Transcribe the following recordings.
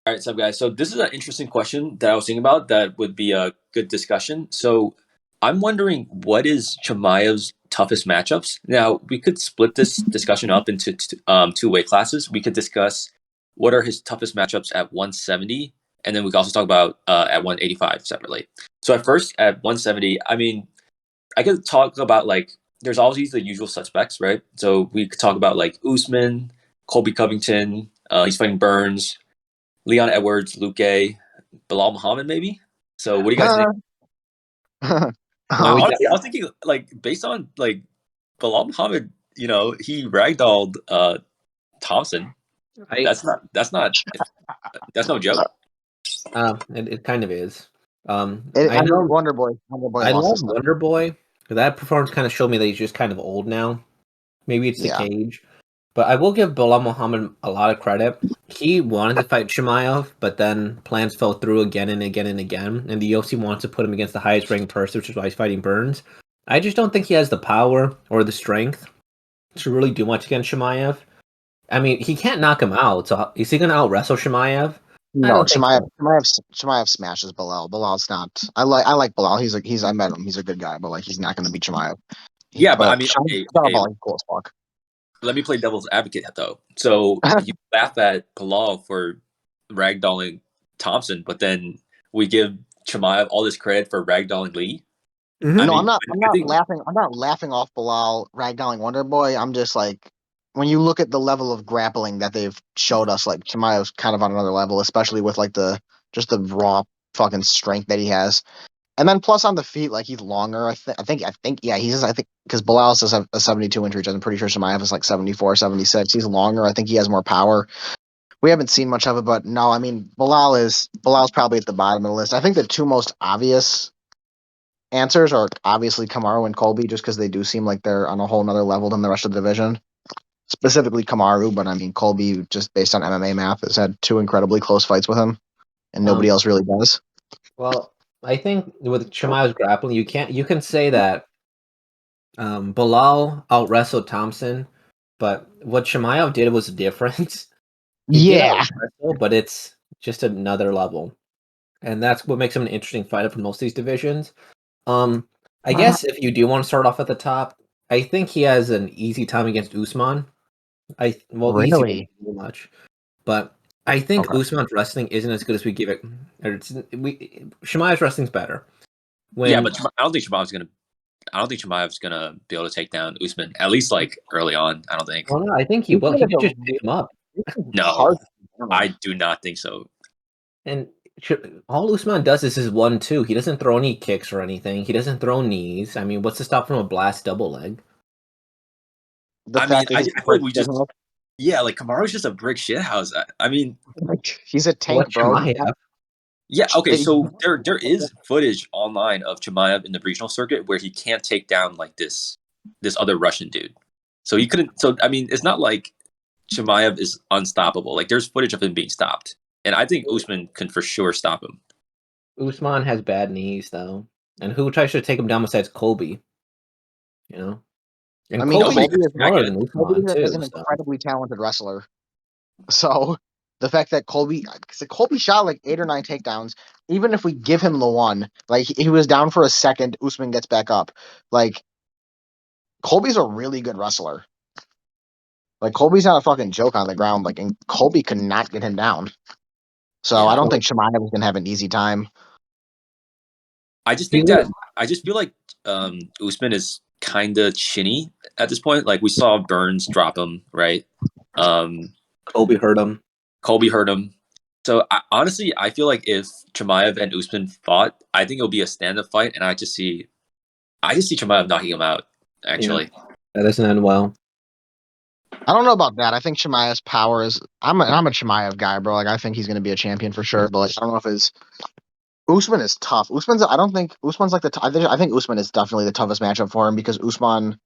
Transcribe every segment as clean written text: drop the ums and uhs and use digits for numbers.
All right, so guys. So this is an interesting question that I was thinking about that would be a good discussion. So I'm wondering what is Chimaev's toughest matchups? Now we could split this discussion up into two weight classes. We could discuss what are his toughest matchups at 170, and then we could also talk about at 185 separately. So at first at 170, I mean, I could talk about like there's always the usual suspects, right? So we could talk about like Usman, Colby Covington. He's fighting Burns. Leon Edwards, Luque, Belal Muhammad, maybe. So, what do you guys think? We Honestly, I was thinking like based on like Belal Muhammad, he ragdolled Thompson. That's no joke. It kind of is. I know Wonder Boy. I love Wonder Boy. That performance kind of showed me that he's just kind of old now. Maybe it's the cage. But I will give Belal Muhammad a lot of credit. He wanted to fight Chimaev, but then plans fell through again and again and again. And the UFC wants to put him against the highest ranked person, which is why he's fighting Burns. I just don't think he has the power or the strength to really do much against Chimaev. I mean, he can't knock him out. So is he going to out wrestle Chimaev? No, Chimaev smashes Belal. Belal's not. I like Belal. I met him. He's a good guy, but like he's not going to beat Chimaev. Yeah, but I mean, cool as fuck. Let me play devil's advocate though. So you laugh at Belal for ragdolling Thompson, but then we give Chimaev all this credit for ragdolling Lee. Mm-hmm. I'm not laughing. I'm not laughing off Belal ragdolling Wonder Boy. I'm just like, when you look at the level of grappling that they've showed us, like Chimaev's kind of on another level, especially with like the raw fucking strength that he has. And then plus on the feet, like he's longer. I think because Belal says a 72-inch reach. I'm pretty sure Chimaev is like 74, 76. He's longer. I think he has more power. We haven't seen much of it, but no, I mean Belal's probably at the bottom of the list. I think the two most obvious answers are obviously Kamaru and Colby, just because they do seem like they're on a whole nother level than the rest of the division. Specifically Kamaru, but I mean Colby, just based on MMA math, has had two incredibly close fights with him, and nobody else really does. Well, I think with Chimaev's grappling, you can say that Belal out wrestled Thompson, but what Chimaev did was different. He did out-wrestle, but it's just another level, and that's what makes him an interesting fighter for most of these divisions. I guess if you do want to start off at the top, I think he has an easy time against Usman. Really? Easy much, but I think Usman's wrestling isn't as good as we give it. Chimaev's wrestling's better. But I don't think Chimaev's gonna be able to take down Usman, at least like early on. I don't think. Well, no, I think he will. He could just pick him up. No, I do not think so. And all Usman does is his 1-2. He doesn't throw any kicks or anything. He doesn't throw knees. I mean, what's to stop from a blast double leg? I feel like we just. Yeah, like Kamaru's just a brick shithouse. I mean, he's a tank, bro. Yeah, okay, so there is footage online of Chimaev in the regional circuit where he can't take down like this other Russian dude. So he couldn't. So I mean, it's not like Chimaev is unstoppable. Like there's footage of him being stopped, and I think Usman can for sure stop him. Usman has bad knees though, and who tries to take him down besides Colby? You know. And I mean, Colby is an incredibly talented wrestler. So the fact that Colby shot like 8 or 9 takedowns, even if we give him the one, like he was down for a second, Usman gets back up. Like Colby's a really good wrestler. Like Colby's not a fucking joke on the ground. Like, and Colby could not get him down. So I don't think Chimaev is gonna have an easy time. I just feel like Usman is kind of chinny at this point. Like we saw Burns drop him, right? Colby hurt him. So honestly, I feel like if Chimaev and Usman fought, I think it'll be a stand-up fight, and I just see Chimaev knocking him out. Actually, that doesn't end well. I don't know about that. I think Chimaev's power is. I'm a Chimaev guy, bro. Like I think he's going to be a champion for sure. But like, I don't know if his Usman is tough. I don't think Usman's like I think Usman is definitely the toughest matchup for him because Usman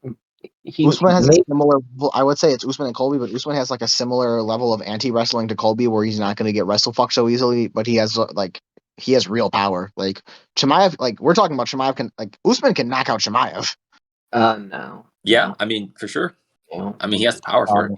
has a similar. I would say it's Usman and Colby, but Usman has like a similar level of anti-wrestling to Colby, where he's not going to get wrestle fucked so easily. But he has real power. Like Chimaev, like we're talking about Chimaev Usman can knock out Chimaev. No. Yeah, I mean for sure. Yeah. I mean he has the power for it.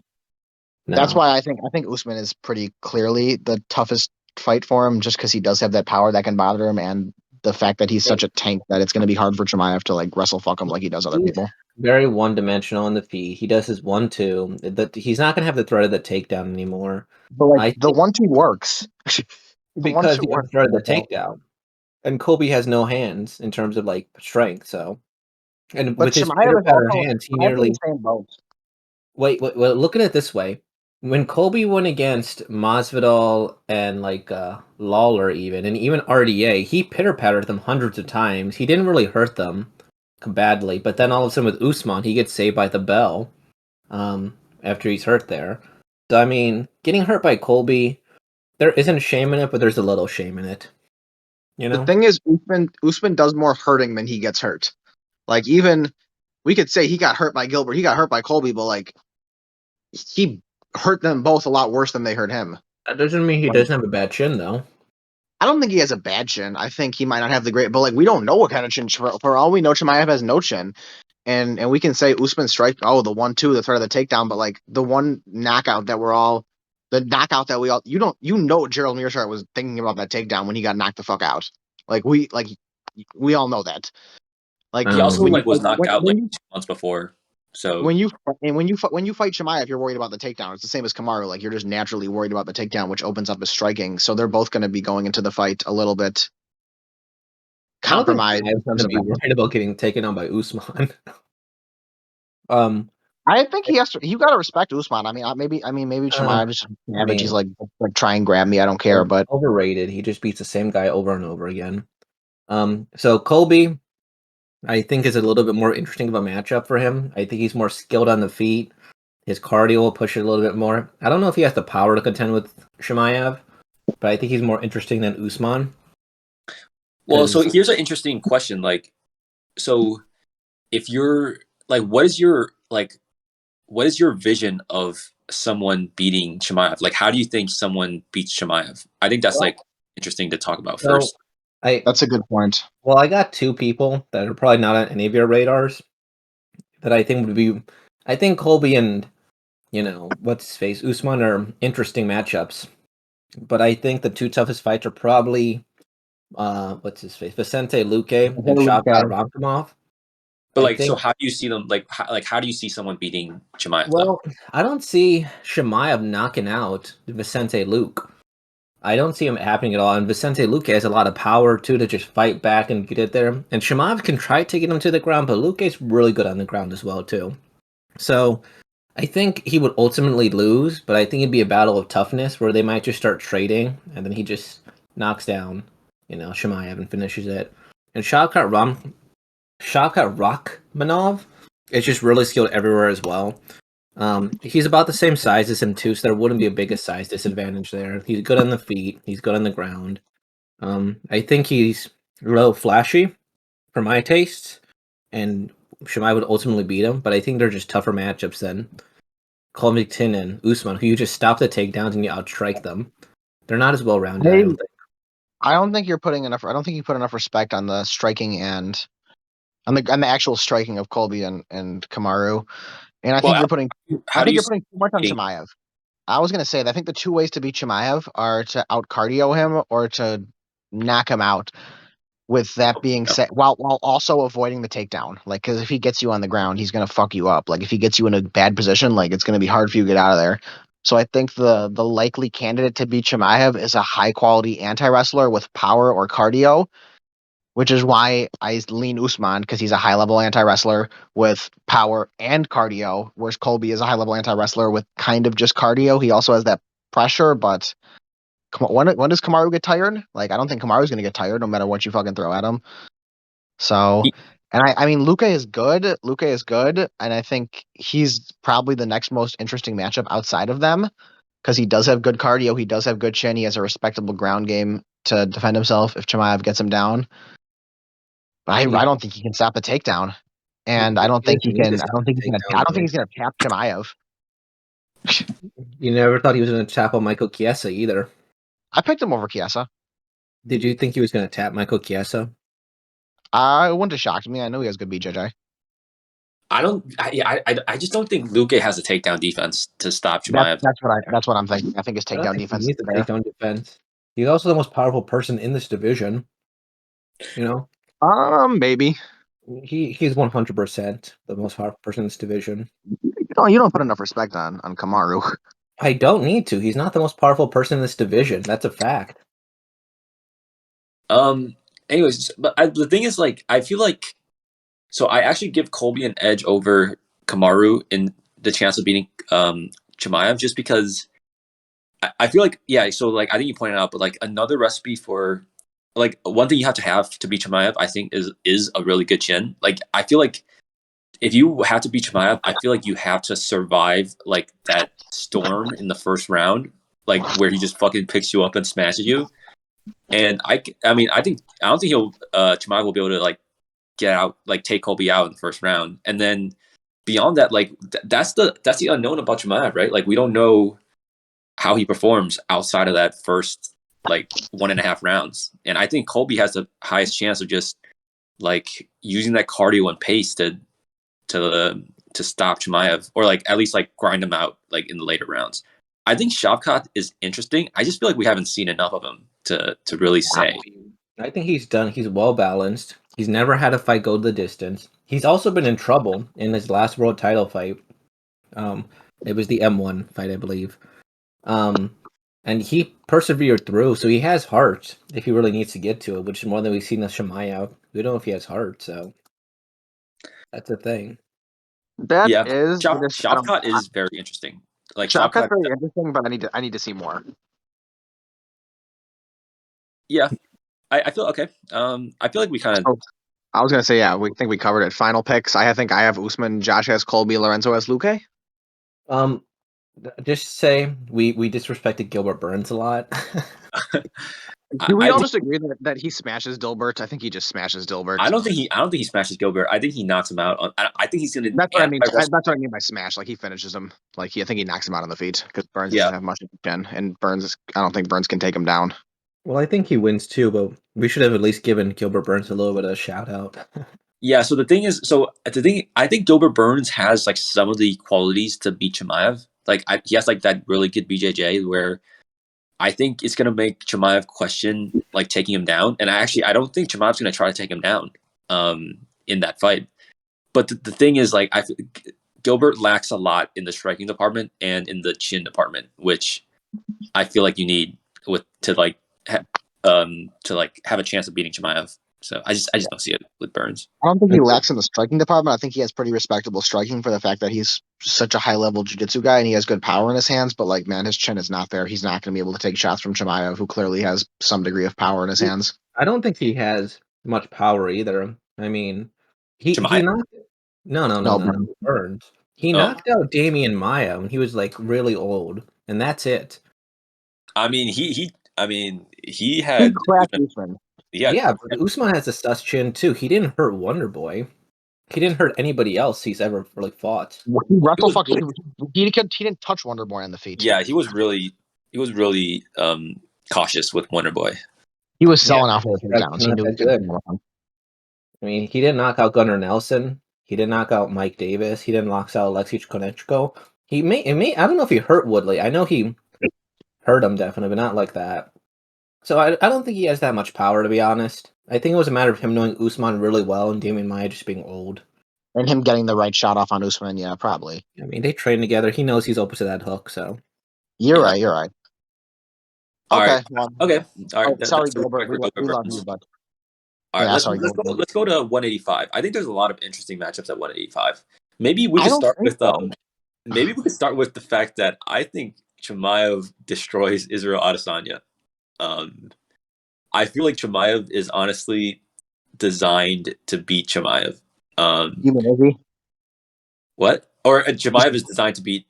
No. That's why I think Usman is pretty clearly the toughest fight for him, just because he does have that power that can bother him, and the fact that he's such a tank that it's going to be hard for Chimaev to like wrestle fuck him like he does other people. Very one-dimensional on the feet. He does his 1-2. He's not going to have the threat of the takedown anymore. But like the 1-2 works because he has the threat of the takedown. And Colby has no hands in terms of like strength. So, and but with his Chimaev pitter-patter hands, he nearly. Wait, look at it this way. When Colby went against Masvidal and like Lawler and even RDA, he pitter-pattered them hundreds of times. He didn't really hurt them badly, but then all of a sudden with Usman, he gets saved by the bell after he's hurt there. So I mean, getting hurt by Colby, there isn't shame in it, but there's a little shame in it. You know? The thing is, Usman does more hurting than he gets hurt. Like, even we could say he got hurt by Gilbert, he got hurt by Colby, but like he hurt them both a lot worse than they hurt him. That doesn't mean he doesn't have a bad chin, though. I don't think he has a bad chin. I think he might not have the great, but like we don't know what kind of chin. For all we know, Chimaev has no chin, and we can say Usman strike. Oh, the 1-2, the threat of the takedown, but like the one knockout that we all Gerald Meerschaert was thinking about that takedown when he got knocked the fuck out. We all know that. Like he also was knocked out 2 months before. So when you fight Chimaev, you're worried about the takedown. It's the same as Kamaru. Like you're just naturally worried about the takedown, which opens up his striking. So they're both going to be going into the fight a little bit compromised. I'm going to be worried about getting taken on by Usman. I think he has to. You got to respect Usman. I mean, maybe Chimaev is savage. He's like try and grab me. I don't care. But overrated. He just beats the same guy over and over again. So Colby, I think, is a little bit more interesting of a matchup for him. I think he's more skilled on the feet. His cardio will push it a little bit more. I don't know if he has the power to contend with Chimaev, but I think he's more interesting than Usman. Well, so here's an interesting question. Like, so if you're like, what is your vision of someone beating Chimaev? Like, how do you think someone beats Chimaev? I think that's interesting to talk about first. That's a good point. Well, I got two people that are probably not on any of your radars that I think would be. I think Colby and what's his face Usman are interesting matchups, but I think the two toughest fights are probably what's his face Vicente Luque and Shavkat Rakhmonov. But so how do you see them? Like how do you see someone beating Chimaev? Well, I don't see Chimaev knocking out Vicente Luque. I don't see him happening at all. And Vicente Luque has a lot of power too to just fight back and get it there. And Chimaev can try taking him to the ground, but Luque's really good on the ground as well too. So I think he would ultimately lose, but I think it'd be a battle of toughness where they might just start trading, and then he just knocks down, Chimaev and finishes it. And Shavkat Rakhmonov is just really skilled everywhere as well. He's about the same size as him too, so there wouldn't be a biggest size disadvantage there. He's good on the feet. He's good on the ground. I think he's a little flashy for my tastes, and Chimaev would ultimately beat him, but I think they're just tougher matchups than Covington and Usman, who you just stop the takedowns and you outstrike them. They're not as well rounded. I don't think you put enough respect on the striking and on the actual striking of Colby and Kamaru. And I think you're putting too much on Chimaev. I was going to say that I think the two ways to beat Chimaev are to out cardio him or to knock him out. With that being said, while also avoiding the takedown, like, because if he gets you on the ground, he's going to fuck you up. Like, if he gets you in a bad position, like, it's going to be hard for you to get out of there. So I think the likely candidate to beat Chimaev is a high quality anti-wrestler with power or cardio, which is why I lean Usman, because he's a high level anti-wrestler with power and cardio, whereas Colby is a high level anti-wrestler with kind of just cardio. He also has that pressure, but when does Kamaru get tired? Like, I don't think Kamaru's going to get tired no matter what you fucking throw at him. So, and I mean, Luque is good. And I think he's probably the next most interesting matchup outside of them because he does have good cardio. He does have good chin. He has a respectable ground game to defend himself if Chimaev gets him down. But I don't think he can stop the takedown. And I don't think he's going to tap Chimaev. You never thought he was going to tap on Michael Chiesa either. I picked him over Chiesa. Did you think he was going to tap Michael Chiesa? It wouldn't have shocked me. I know he has good BJJ. I don't. I just don't think Luque has a takedown defense to stop Chimaev. That's what I'm thinking. I think his takedown defense He is needs a there. takedown defense. He's also the most powerful person in this division. You know, Maybe. he's 100% the most powerful person in this division. You don't put enough respect on Kamaru. I don't need to. He's not the most powerful person in this division. That's a fact. Anyways, but the thing is, like, I feel like, so I actually give Colby an edge over Kamaru in the chance of beating Chimaev, just because I feel like, yeah. So like, I think you pointed out, but like another recipe for, like, one thing you have to beat Chimaev, I think is a really good chin. Like, I feel like if you have to beat Chimaev, I feel like you have to survive like that storm in the first round, like where he just fucking picks you up and smashes you. And I mean, I don't think he'll Chimaev will be able to like get out, like take Colby out in the first round, and then beyond that, like that's the unknown about Chimaev, right? Like we don't know how he performs outside of that first like 1.5 rounds, and I think Colby has the highest chance of just like using that cardio and pace to stop Chimaev, or like at least like grind him out like in the later rounds. I think Shavkat is interesting. I just feel like we haven't seen enough of him to really say. I think he's done. He's well balanced. He's never had a fight go the distance. He's also been in trouble in his last world title fight. It was the M1 fight, I believe. And he persevered through, so he has heart if he really needs to get to it, which is more than we've seen with Chimaev. We don't know if he has heart, so that's the thing. Shavkat is very interesting. Like Shavkat's very interesting, but I need to see more. Yeah, I feel okay. I feel like we kind of. I was gonna say, yeah, we think we covered it. Final picks. I think I have Usman, Josh has Colby, Lorenzo has Luque. Just say we disrespected Gilbert Burns a lot. Do we all just agree that he smashes Dilbert? I think he just smashes Dilbert. I don't think he smashes Gilbert. I think he knocks him out. I think he's gonna. That's what I mean. That's what I mean by smash. Like he finishes him. Like I think he knocks him out on the feet because Burns doesn't have much of a chin, and I don't think Burns can take him down. Well, I think he wins too, but we should have at least given Gilbert Burns a little bit of a shout out. Yeah. So I think Gilbert Burns has like some of the qualities to beat Chimaev. Like he has like that really good BJJ where I think it's gonna make Chimaev question like taking him down, and I don't think Chimaev's gonna try to take him down in that fight. But the thing is, like, Gilbert lacks a lot in the striking department and in the chin department, which I feel like you need to have a chance of beating Chimaev. So I just don't see it with Burns. I don't think he lacks in the striking department. I think he has pretty respectable striking for the fact that he's such a high level jiu-jitsu guy and he has good power in his hands. But like, man, his chin is not there. He's not going to be able to take shots from Chimaev, who clearly has some degree of power in his hands. I don't think he has much power either. I mean, he knocked Burns. He knocked out Damian Maia when he was like really old, and that's it. I mean, he had Usman. Yeah, but Usman has a sus chin too. He didn't hurt Wonder Boy. He didn't hurt anybody else he's ever like fought. He didn't touch Wonder Boy on the feet. Yeah, he was really cautious with Wonder Boy. He was selling out for the takedowns. He knew good. I mean, he didn't knock out Gunnar Nelson. He didn't knock out Mike Davis. He didn't knock out Alexei Konechko. I don't know if he hurt Woodley. I know he hurt him definitely, but not like that. So I don't think he has that much power, to be honest. I think it was a matter of him knowing Usman really well and Damian Maia just being old. And him getting the right shot off on Usman, yeah, probably. I mean, they train together. He knows he's open to that hook, so. You're right. Okay. All right. Sorry, Gilbert. We love you, but. All right, let's go to 185. I think there's a lot of interesting matchups at 185. Maybe we could start with the fact that I think Chimaev destroys Israel Adesanya. I feel like Chimaev is honestly designed to beat Chimaev. You mean Izzy? What? Or Chimaev is designed to beat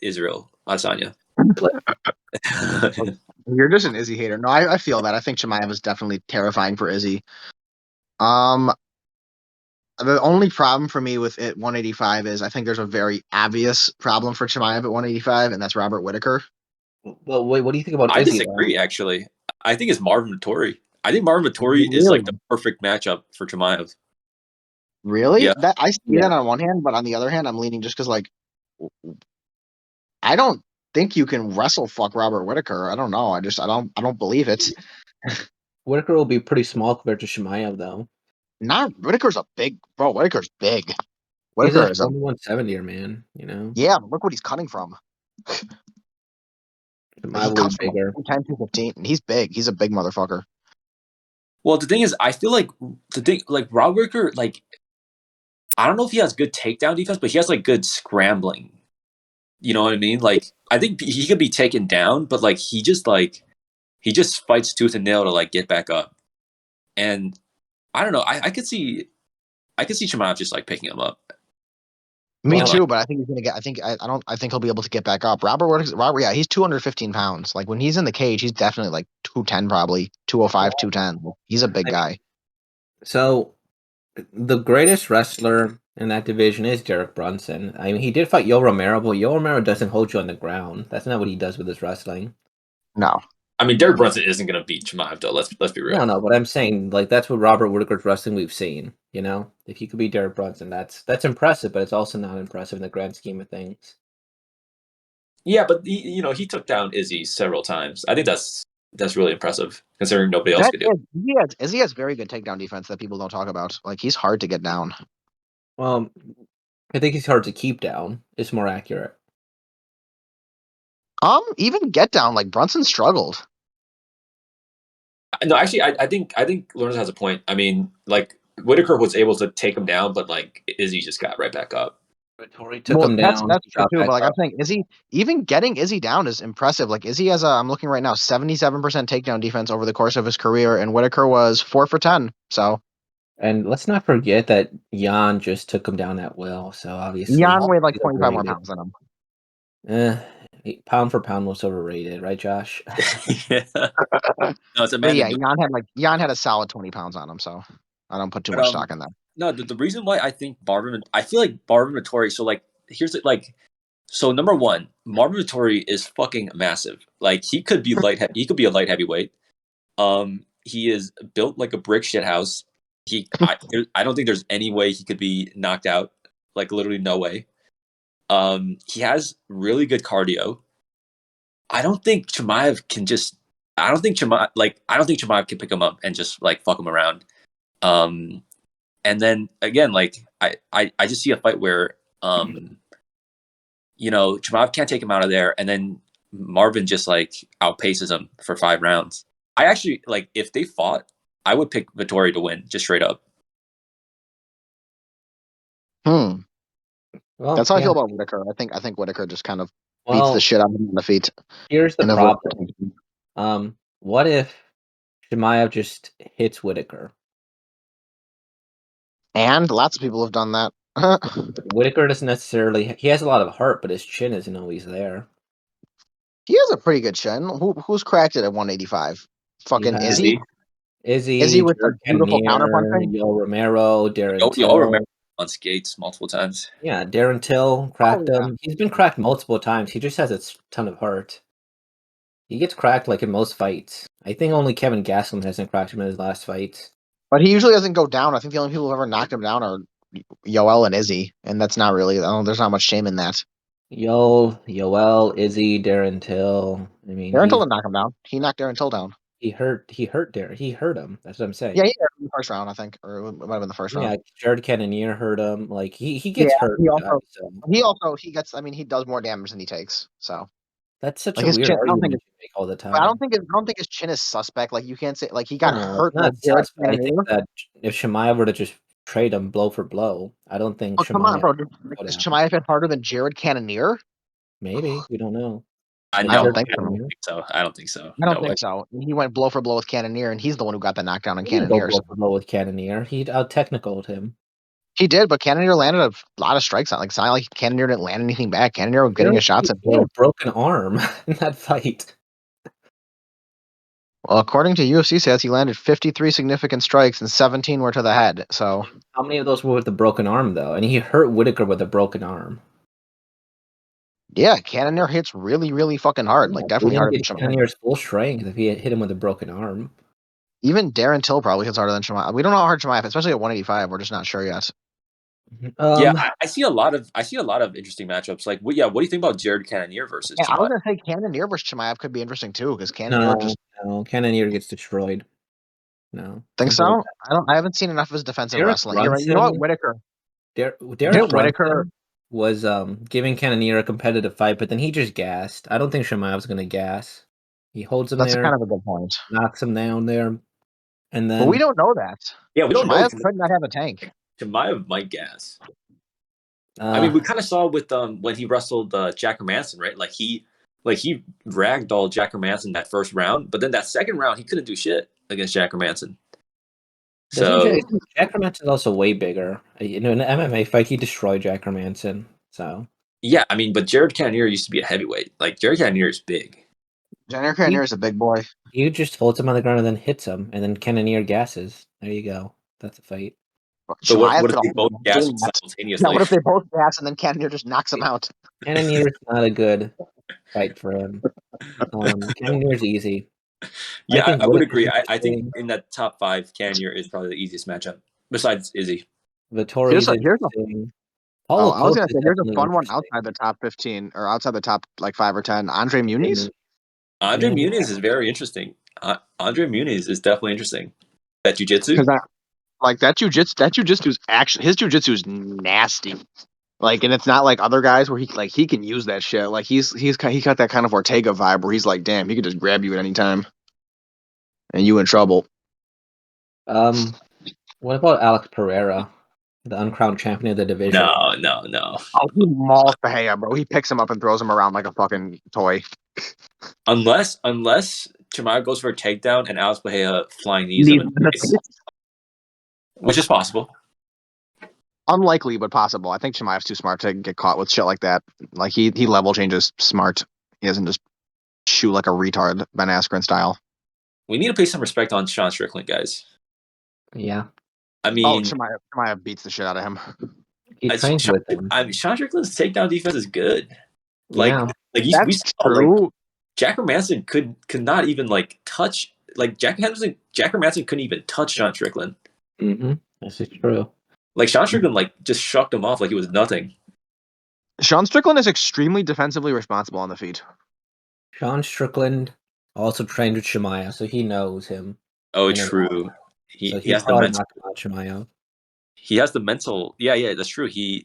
Israel Adesanya. You're just an Izzy hater. No, I feel that. I think Chimaev is definitely terrifying for Izzy. The only problem for me with it 185 is I think there's a very obvious problem for Chimaev at 185, and that's Robert Whittaker. Well, wait, what do you think about Izzy? I disagree, actually. I think it's Marvin Vettori. I think Marvin Vettori is like the perfect matchup for Chimaev. Really? Yeah. That I see Yeah. that on one hand, but on the other hand, I'm leaning just because like I don't think you can wrestle fuck Robert Whittaker. I don't know. I don't believe it. Whittaker will be pretty small compared to Chimaev, though. Not Whittaker's a big bro. Whittaker's big. He's Whittaker a is a 170er, man. You know, yeah. Look what he's cutting from. Like he Chimaev will cuts be from like bigger. 210, 215, and he's big. He's a big motherfucker. Well, the thing is, I feel like Rob Whittaker, like I don't know if he has good takedown defense, but he has like good scrambling. You know what I mean? Like I think he could be taken down, but like he just fights tooth and nail to like get back up. And I don't know. I could see Chimaev just like picking him up. Me Well, too, but I think he's gonna get. I don't. I think he'll be able to get back up. Robert, yeah, he's 215 pounds. Like when he's in the cage, he's definitely like 210, probably 205, 210. He's a big guy. So the greatest wrestler in that division is Derek Brunson. I mean, he did fight Yo Romero, but Yo Romero doesn't hold you on the ground. That's not what he does with his wrestling. No, I mean, Derek Brunson isn't going to beat Chimaev though. Let's be real. No, but I'm saying like that's what Robert Whittaker's wrestling we've seen. You know, if he could be Derek Brunson, that's impressive, but it's also not impressive in the grand scheme of things. Yeah, but he took down Izzy several times. I think that's really impressive considering nobody else could do it. Izzy has very good takedown defense that people don't talk about. Like he's hard to get down. Well, I think he's hard to keep down. It's more accurate. Even get down, like Brunson struggled. No, actually, I think Lawrence has a point. I mean, like Whittaker was able to take him down, but like Izzy just got right back up. Vettori took him down. That's true too. But like I'm saying, even getting Izzy down is impressive. Like Izzy has I'm looking right now, 77% takedown defense over the course of his career, and Whittaker was 4 for 10. So, and let's not forget that Jan just took him down at will. So obviously, Jan weighed like 25 more pounds than him. Pound for pound was overrated, right, Josh? Yeah. No, it's a man. Yeah, Jan had a solid 20 pounds on him, so I don't put too much stock in that. No, the reason why I feel like Marvin Vettori. So like, here's it. Like, so number one, Marvin Vettori is fucking massive. Like he could be he could be a light heavyweight. He is built like a brick shit house. I don't think there's any way he could be knocked out. Like literally no way. He has really good cardio. I don't think Chimaev can pick him up and just like fuck him around. And then again, like I just see a fight where Chimaev can't take him out of there, and then Marvin just like outpaces him for 5 rounds. I actually like if they fought, I would pick Vettori to win, just straight up. Well, that's how I feel about Whittaker. I think Whittaker just kind of beats the shit out of him on the feet. Here's the problem. What if Chimaev just hits Whittaker? And lots of people have done that. Whittaker doesn't necessarily. He has a lot of heart, but his chin isn't always there. He has a pretty good chin. Who's cracked it at 185? Fucking Izzy. Izzy with a beautiful counterpunching. Yo Romero, Darren Till. Yo Romero on skates multiple times. Yeah, Darren Till cracked him. He's been cracked multiple times. He just has a ton of heart. He gets cracked like in most fights. I think only Kevin Gastelum hasn't cracked him in his last fights. But he usually doesn't go down. I think the only people who ever knocked him down are Yoel and Izzy, and that's not really. There's not much shame in that. Yoel, Izzy, Darren Till. I mean, Darren Till didn't knock him down. He knocked Darren Till down. He hurt Darren. He hurt him. That's what I'm saying. Yeah, he hurt him in the first round, I think, or it might have been the first round. Yeah, Jared Cannonier hurt him. Like he gets hurt. He gets. I mean, he does more damage than he takes. So that's such a weird argument to make all the time. I don't think his chin is suspect. Like you can't say like he got hurt. I think that if Chimaev were to just trade him blow for blow, I don't think. Oh, come on, bro! Does Chimaev hit harder than Jared Cannonier? Maybe we don't know. I don't think so. I don't think so. I don't think so. He went blow for blow with Cannonier, and he's the one who got the knockdown on Cannonier. Blow for blow with Cannonier. He out-technicaled him. He did, but Cannonier landed a lot of strikes on. Like, it's not like Cannonier didn't land anything back. Cannonier was getting his shots at a broken arm in that fight. Well, according to UFC stats, he landed 53 significant strikes and 17 were to the head. So how many of those were with the broken arm, though? And he hurt Whittaker with a broken arm. Yeah, Cannonier hits really, really fucking hard. Like, definitely harder than Chimaev. Cannonier's full strength if he hit him with a broken arm. Even Darren Till probably hits harder than Chimaev. We don't know how hard Chimaev, especially at 185. We're just not sure yet. I see a lot of interesting matchups. Like, what do you think about Jared Cannonier versus Yeah, I was Chimaev? gonna say Cannonier versus Chimaev could be interesting too, because Cannonier no, Cannonier gets destroyed. No, think simple so. I haven't seen enough of his defensive Derek wrestling. You're right. You know what, Whittaker? Derek Whittaker was giving Cannonier a competitive fight, but then he just gassed. I don't think Chimaev's gonna gas. He holds him That's there, kind of a good point. knocks him down there, and then But we don't know that. Yeah, we don't know. Chimaev could not have a tank. Chimaev might gas. I mean, we kind of saw with when he wrestled Jack Hermanson, right? Like he ragdolled Jack Hermanson that first round, but then that second round he couldn't do shit against Jack Hermanson. So Jack Hermanson's also way bigger. In an MMA fight, he destroyed Jack Hermanson. So yeah, I mean, but Jared Cannonier used to be a heavyweight. Like Jared Cannonier is big. Jared Cannonier is a big boy. You just holds him on the ground and then hits him, and then Cannonier gasses. There you go. That's a fight. So what if they both gas simultaneously? Yeah, what if they both gas and then Cannonier just knocks him out? Cannonier is not a good fight for him. Cannonier's easy. Yeah, I would agree. I think in that top 5, Cannonier is probably the easiest matchup besides Izzy. Vettori is interesting. I was gonna say here's a fun one outside the top 15 or outside the top like 5 or 10. Andre Muniz. Andre Muniz is very interesting. Andre Muniz is definitely interesting. That jiu-jitsu? Like that jiu-jitsu is actually his jiu-jitsu is nasty. Like, and it's not like other guys where he can use that shit. Like he got that kind of Ortega vibe where he's like, damn, he could just grab you at any time, and you in trouble. What about Alex Pereira, the uncrowned champion of the division? No. Oh, he mauls Bahia, bro. He picks him up and throws him around like a fucking toy. Unless Chimaev goes for a takedown and Alex Bahia flying knees him in the face, which is possible. Unlikely, but possible. I think Chimaev's too smart to get caught with shit like that. Like he level changes smart. He doesn't just shoot like a retard, Ben Askren style. We need to pay some respect on Sean Strickland, guys. Yeah. I mean, Chimaev beats the shit out of him. He trains with him. I mean, Sean Strickland's takedown defense is good. Like, yeah. We saw, like, Jack Hermanson could not even like touch. Like Jack Hermanson couldn't even touch Sean Strickland. Mm-hmm. This is true. Like Sean Strickland, like just shucked him off like he was nothing. Sean Strickland is extremely defensively responsible on the feet. Sean Strickland also trained with Chimaev, so he knows him. Oh, true. He has the mental. He has the mental. Yeah, that's true. You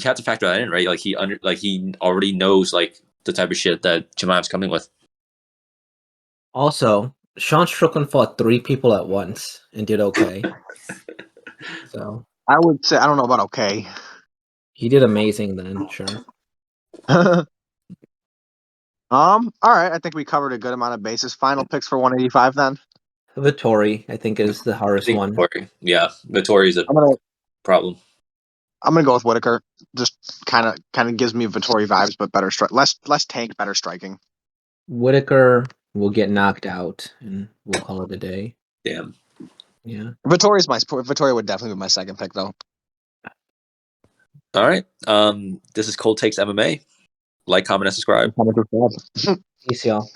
have to factor that in, right? Like he already knows like the type of shit that Chimaev's coming with. Also, Sean Strickland fought 3 people at once and did okay. So I would say I don't know about okay. He did amazing then, sure. All right. I think we covered a good amount of bases. Final picks for 185 then. Vettori, I think, is the hardest one. Yeah, Vettori is a problem. I'm gonna go with Whittaker. Just kind of gives me Vettori vibes, but better less tank, better striking. Whittaker will get knocked out, and we'll call it a day. Damn. Yeah. Vettori would definitely be my second pick, though. All right. This is Cold Takes MMA. Like, comment, and subscribe. Peace, y'all.